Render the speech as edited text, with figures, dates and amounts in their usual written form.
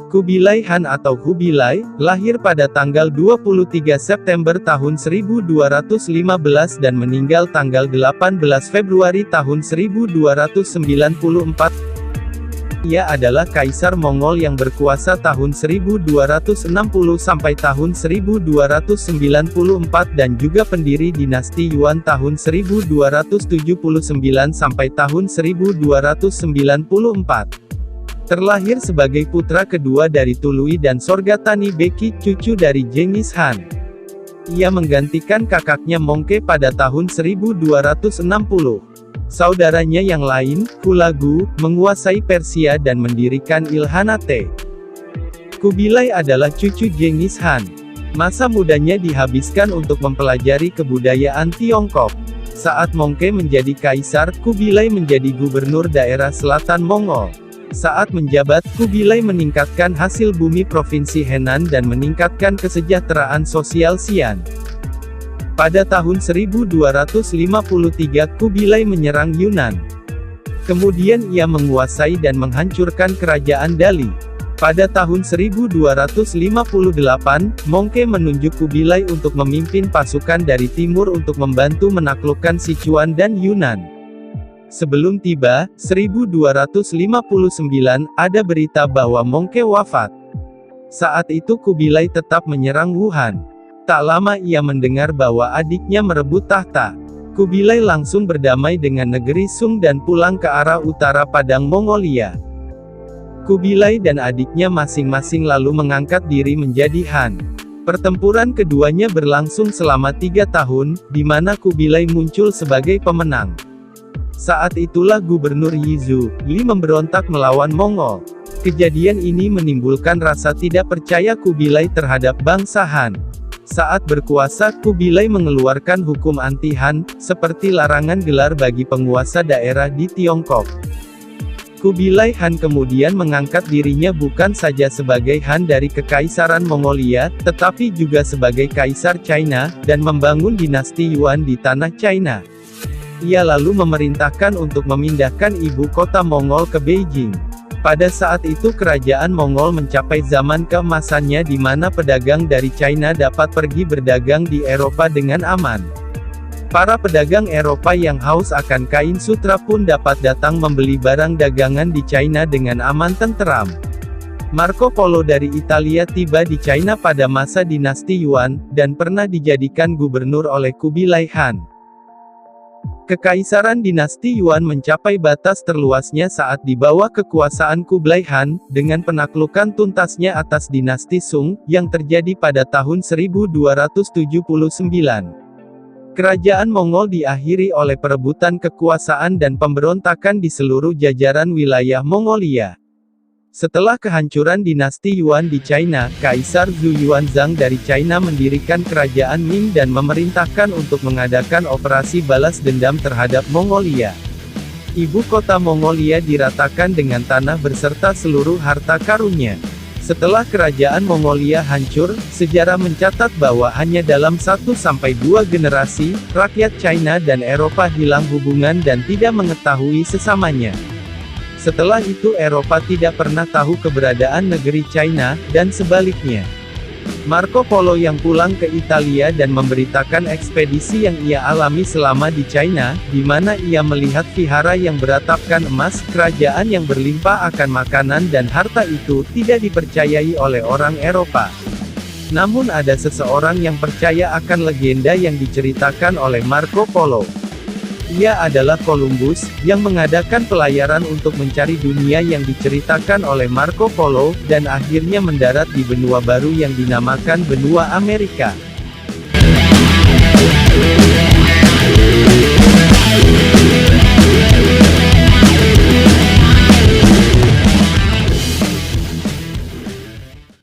Kubilai Han atau Kubilai, lahir pada tanggal 23 September tahun 1215 dan meninggal tanggal 18 Februari tahun 1294. Ia adalah Kaisar Mongol yang berkuasa tahun 1260 sampai tahun 1294 dan juga pendiri dinasti Yuan tahun 1279 sampai tahun 1294. Terlahir sebagai putra kedua dari Tului dan Sorgatani Beki, cucu dari Genghis Khan. Ia menggantikan kakaknya Mongke pada tahun 1260. Saudaranya yang lain, Hulagu, menguasai Persia dan mendirikan Ilkhanate. Kubilai adalah cucu Genghis Khan. Masa mudanya dihabiskan untuk mempelajari kebudayaan Tiongkok. Saat Mongke menjadi kaisar, Kubilai menjadi gubernur daerah selatan Mongol. Saat menjabat, Kubilai meningkatkan hasil bumi provinsi Henan dan meningkatkan kesejahteraan sosial Xi'an. Pada tahun 1253 Kubilai menyerang Yunan. Kemudian ia menguasai dan menghancurkan kerajaan Dali. Pada tahun 1258, Mongke menunjuk Kubilai untuk memimpin pasukan dari timur untuk membantu menaklukkan Sichuan dan Yunan. Sebelum tiba, 1259, ada berita bahwa Mongke wafat. Saat itu Kubilai tetap menyerang Wuhan. Tak lama ia mendengar bahwa adiknya merebut tahta. Kubilai langsung berdamai dengan negeri Sung dan pulang ke arah utara Padang Mongolia. Kubilai dan adiknya masing-masing lalu mengangkat diri menjadi Han. Pertempuran keduanya berlangsung selama 3 tahun, di mana Kubilai muncul sebagai pemenang. Saat itulah Gubernur Yizhu, Li memberontak melawan Mongol. Kejadian ini menimbulkan rasa tidak percaya Kubilai terhadap bangsa Han. Saat berkuasa, Kubilai mengeluarkan hukum anti-Han, seperti larangan gelar bagi penguasa daerah di Tiongkok. Kubilai Han kemudian mengangkat dirinya bukan saja sebagai Han dari Kekaisaran Mongolia, tetapi juga sebagai Kaisar China, dan membangun dinasti Yuan di tanah China. Ia lalu memerintahkan untuk memindahkan ibu kota Mongol ke Beijing. Pada saat itu kerajaan Mongol mencapai zaman keemasannya di mana pedagang dari China dapat pergi berdagang di Eropa dengan aman. Para pedagang Eropa yang haus akan kain sutra pun dapat datang membeli barang dagangan di China dengan aman tenteram. Marco Polo dari Italia tiba di China pada masa dinasti Yuan, dan pernah dijadikan gubernur oleh Kubilai Han. Kekaisaran dinasti Yuan mencapai batas terluasnya saat di bawah kekuasaan Kublai Han, dengan penaklukan tuntasnya atas dinasti Sung, yang terjadi pada tahun 1279. Kerajaan Mongol diakhiri oleh perebutan kekuasaan dan pemberontakan di seluruh jajaran wilayah Mongolia. Setelah kehancuran dinasti Yuan di China, Kaisar Zhu Yuanzhang dari China mendirikan kerajaan Ming dan memerintahkan untuk mengadakan operasi balas dendam terhadap Mongolia. Ibu kota Mongolia diratakan dengan tanah beserta seluruh harta karunnya. Setelah kerajaan Mongolia hancur, sejarah mencatat bahwa hanya dalam 1-2 generasi, rakyat China dan Eropa hilang hubungan dan tidak mengetahui sesamanya. Setelah itu Eropa tidak pernah tahu keberadaan negeri China, dan sebaliknya. Marco Polo yang pulang ke Italia dan memberitakan ekspedisi yang ia alami selama di China, di mana ia melihat vihara yang beratapkan emas, kerajaan yang berlimpah akan makanan dan harta itu tidak dipercayai oleh orang Eropa. Namun ada seseorang yang percaya akan legenda yang diceritakan oleh Marco Polo. Ia adalah Columbus, yang mengadakan pelayaran untuk mencari dunia yang diceritakan oleh Marco Polo, dan akhirnya mendarat di benua baru yang dinamakan benua Amerika.